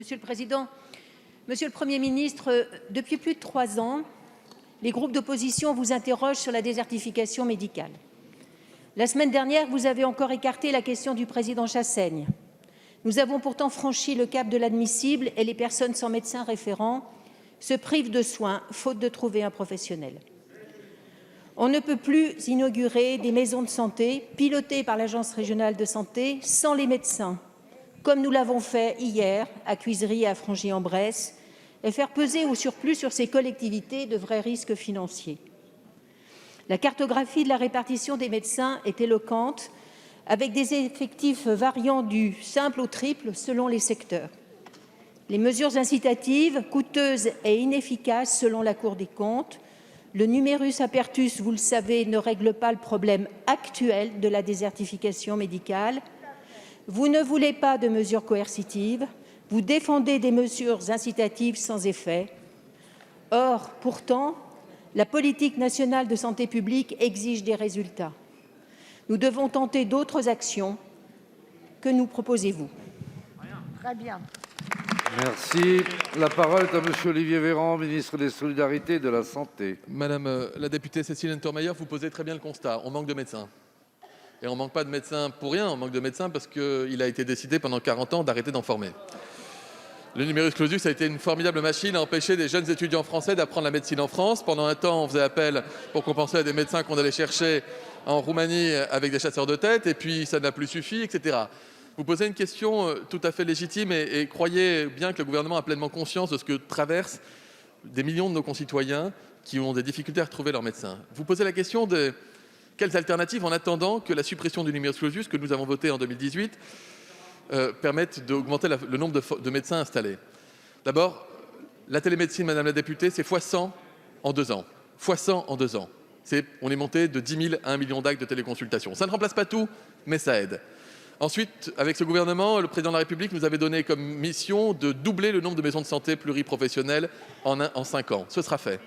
Monsieur le Président, Monsieur le Premier ministre, depuis plus de 3 ans, les groupes d'opposition vous interrogent sur la désertification médicale. La semaine dernière, vous avez encore écarté la question du président Chassaigne. Nous avons pourtant franchi le cap de l'admissible et les personnes sans médecin référent se privent de soins faute de trouver un professionnel. On ne peut plus inaugurer des maisons de santé pilotées par l'Agence régionale de santé sans les médecins, comme nous l'avons fait hier à Cuisery et à Frongy-en-Bresse, et faire peser au surplus sur ces collectivités de vrais risques financiers. La cartographie de la répartition des médecins est éloquente, avec des effectifs variant du simple au triple selon les secteurs. Les mesures incitatives, coûteuses et inefficaces selon la Cour des comptes. Le numerus apertus, vous le savez, ne règle pas le problème actuel de la désertification médicale. Vous ne voulez pas de mesures coercitives, vous défendez des mesures incitatives sans effet. Or, pourtant, la politique nationale de santé publique exige des résultats. Nous devons tenter d'autres actions. Que nous proposez-vous? Très bien. Merci. La parole est à monsieur Olivier Véran, ministre des Solidarités et de la Santé. Madame la députée Cécile Untermaier, vous posez très bien le constat. On manque de médecins. Et on ne manque pas de médecins pour rien, on manque de médecins parce qu'il a été décidé pendant 40 ans d'arrêter d'en former. Le numerus clausus a été une formidable machine à empêcher des jeunes étudiants français d'apprendre la médecine en France. Pendant un temps, on faisait appel pour compenser à des médecins qu'on allait chercher en Roumanie avec des chasseurs de tête, et puis ça n'a plus suffi, etc. Vous posez une question tout à fait légitime et croyez bien que le gouvernement a pleinement conscience de ce que traversent des millions de nos concitoyens qui ont des difficultés à retrouver leurs médecins. Vous posez la question de quelles alternatives en attendant que la suppression du numerus clausus que nous avons voté en 2018 permette d'augmenter le nombre de médecins installés. D'abord, la télémédecine, Madame la députée, c'est x100 en 2 ans. x100 en 2 ans. On est monté de 10 000 à 1 million d'actes de téléconsultation. Ça ne remplace pas tout, mais ça aide. Ensuite, avec ce gouvernement, le président de la République nous avait donné comme mission de doubler le nombre de maisons de santé pluriprofessionnelles en 5 ans. Ce sera fait.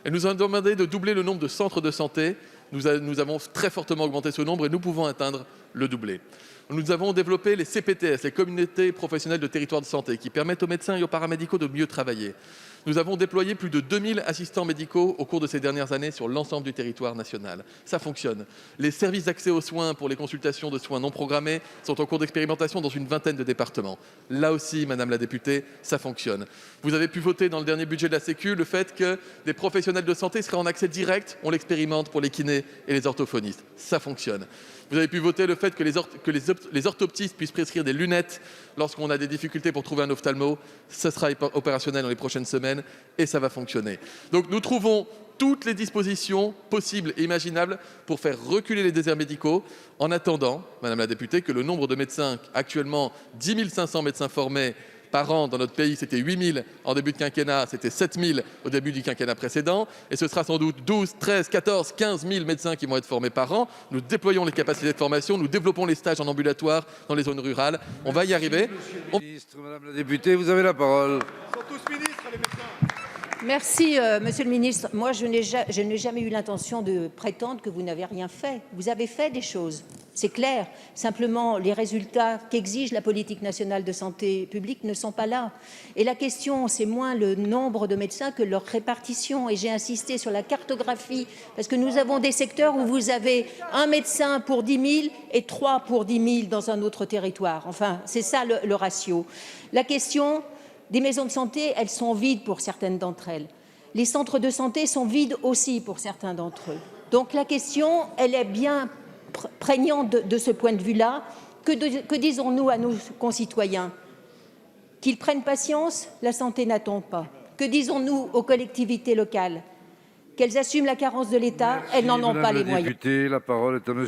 Elle nous a demandé de doubler le nombre de centres de santé. Nous avons très fortement augmenté ce nombre et nous pouvons atteindre le doublé. Nous avons développé les CPTS, les communautés professionnelles de territoire de santé, qui permettent aux médecins et aux paramédicaux de mieux travailler. Nous avons déployé plus de 2000 assistants médicaux au cours de ces dernières années sur l'ensemble du territoire national. Ça fonctionne. Les services d'accès aux soins pour les consultations de soins non programmés sont en cours d'expérimentation dans une vingtaine de départements. Là aussi, Madame la députée, ça fonctionne. Vous avez pu voter dans le dernier budget de la Sécu le fait que des professionnels de santé seraient en accès direct. On l'expérimente pour les kinés et les orthophonistes. Ça fonctionne. Vous avez pu voter le fait que les orthoptistes puissent prescrire des lunettes lorsqu'on a des difficultés pour trouver un ophtalmo. Ça sera opérationnel dans les prochaines semaines et ça va fonctionner. Donc nous trouvons toutes les dispositions possibles et imaginables pour faire reculer les déserts médicaux en attendant, Madame la députée, que le nombre de médecins, actuellement 10 500 médecins formés par an dans notre pays, c'était 8 000 en début de quinquennat, c'était 7 000 au début du quinquennat précédent, et ce sera sans doute 12, 13, 14, 15 000 médecins qui vont être formés par an. Nous déployons les capacités de formation, nous développons les stages en ambulatoire dans les zones rurales. On va y arriver. Ministre, Madame la députée, vous avez la parole. Ils sont tous ministres, les médecins. Merci, Monsieur le ministre. Moi, je n'ai jamais eu l'intention de prétendre que vous n'avez rien fait. Vous avez fait des choses, c'est clair. Simplement, les résultats qu'exige la politique nationale de santé publique ne sont pas là. Et la question, c'est moins le nombre de médecins que leur répartition. Et j'ai insisté sur la cartographie, parce que nous avons des secteurs où vous avez un médecin pour 10 000 et 3 pour 10 000 dans un autre territoire. Enfin, c'est ça le ratio. La question des maisons de santé, elles sont vides pour certaines d'entre elles. Les centres de santé sont vides aussi pour certains d'entre eux. Donc la question, elle est bien prégnante de ce point de vue-là. Que disons-nous à nos concitoyens? Qu'ils prennent patience, la santé n'attend pas. Que disons-nous aux collectivités locales? Qu'elles assument la carence de l'État, elles n'en ont pas les moyens. Madame la députée, la parole est à monsieur